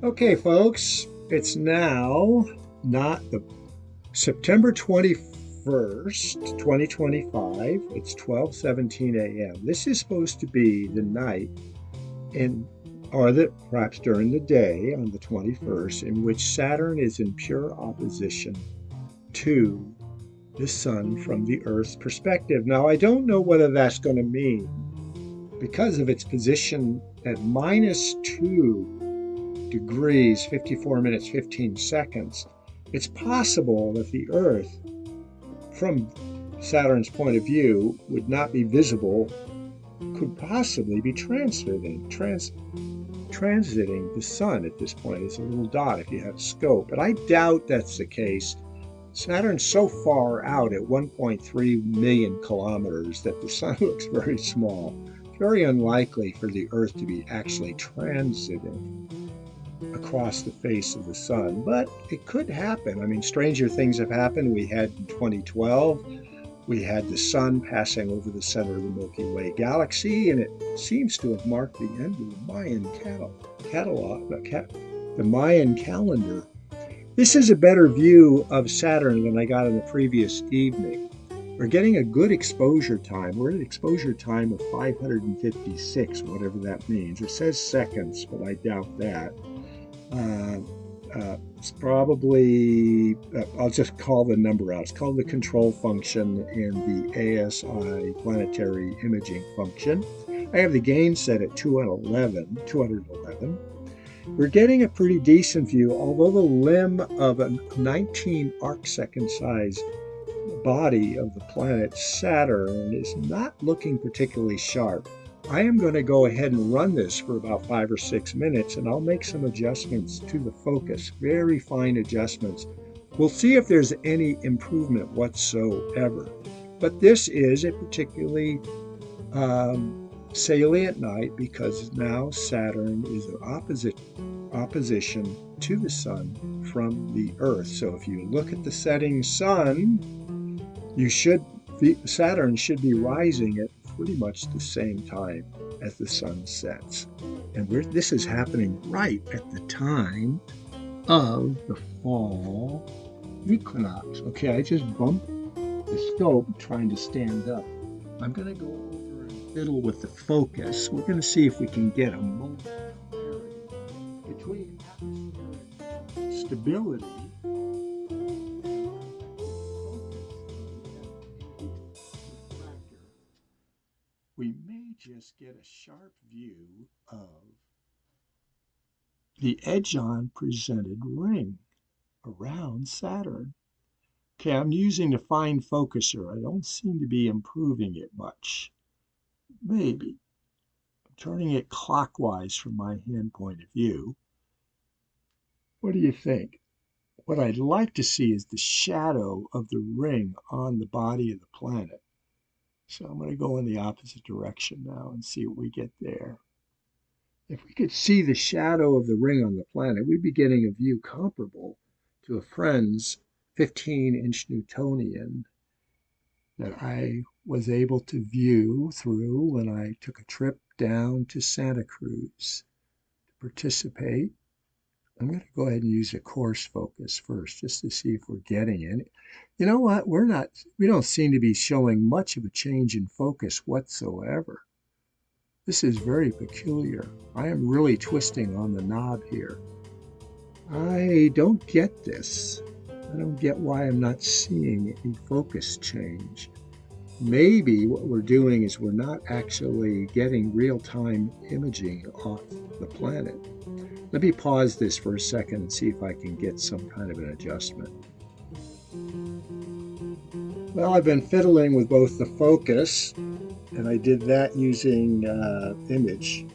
Okay, folks, it's now not the September 21st, 2025. It's 12:17 a.m. This is supposed to be the night in perhaps during the day on the 21st in which Saturn is in pure opposition to the sun from the Earth's perspective. Now, I don't know whether that's going to mean because of its position at -2 degrees, 54 minutes, 15 seconds, it's possible that the Earth, from Saturn's point of view, would not be visible, could possibly be transiting the sun at this point. It's a little dot if you have a scope, but I doubt that's the case. Saturn's so far out at 1.3 million kilometers that the sun looks very small. It's very unlikely for the Earth to be actually transiting across the face of the sun, but it could happen. I mean, stranger things have happened. We had in 2012, we had the sun passing over the center of the Milky Way galaxy, and it seems to have marked the end of the Mayan the Mayan calendar. This is a better view of Saturn than I got in the previous evening. We're getting a good exposure time. We're at an exposure time of 556, whatever that means. It says seconds, but I doubt that. It's probably, I'll just call the number out. It's called the control function in the ASI planetary imaging function. I have the gain set at 211. We're getting a pretty decent view, although the limb of a 19 arcsecond size body of the planet Saturn is not looking particularly sharp. I am going to go ahead and run this for about 5 or 6 minutes, and I'll make some adjustments to the focus, very fine adjustments. We'll see if there's any improvement whatsoever. But this is a particularly salient night because now Saturn is in opposition to the sun from the Earth. So if you look at the setting sun, Saturn should be rising at pretty much the same time as the sun sets. And this is happening right at the time of the fall equinox. Okay, I just bumped the scope trying to stand up. I'm going to go over and fiddle with the focus. We're going to see if we can get a moment between atmospheric stability we may just get a sharp view of the edge-on presented ring around Saturn. Okay, I'm using the fine focuser. I don't seem to be improving it much. Maybe. I'm turning it clockwise from my hand point of view. What do you think? What I'd like to see is the shadow of the ring on the body of the planet. So I'm going to go in the opposite direction now and see what we get there. If we could see the shadow of the ring on the planet, we'd be getting a view comparable to a friend's 15-inch Newtonian that I was able to view through when I took a trip down to Santa Cruz to participate. I'm going to go ahead and use a coarse focus first just to see if we're getting it. You know what? We don't seem to be showing much of a change in focus whatsoever. This is very peculiar. I am really twisting on the knob here. I don't get this. I don't get why I'm not seeing a focus change. Maybe what we're doing is we're not actually getting real-time imaging off the planet. Let me pause this for a second and see if I can get some kind of an adjustment. Well, I've been fiddling with both the focus, and I did that using image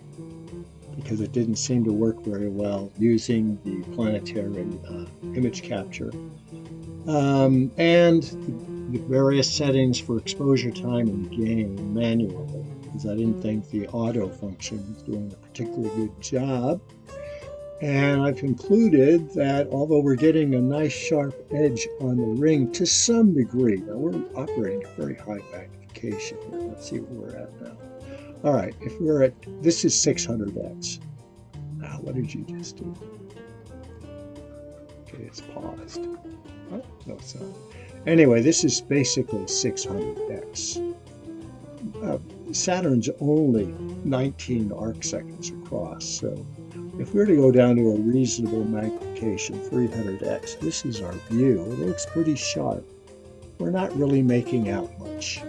because it didn't seem to work very well using the planetary image capture. And the various settings for exposure time and gain manually, because I didn't think the auto function was doing a particularly good job. And I've concluded that although we're getting a nice sharp edge on the ring to some degree, now we're operating at very high magnification here. Let's see where we're at now. All right, this is 600x. Now, what did you just do? Okay, it's paused. Oh, no, it's not. Anyway, this is basically 600x. Saturn's only 19 arc seconds across, so if we were to go down to a reasonable magnification, 300x, this is our view. It looks pretty sharp. We're not really making out much.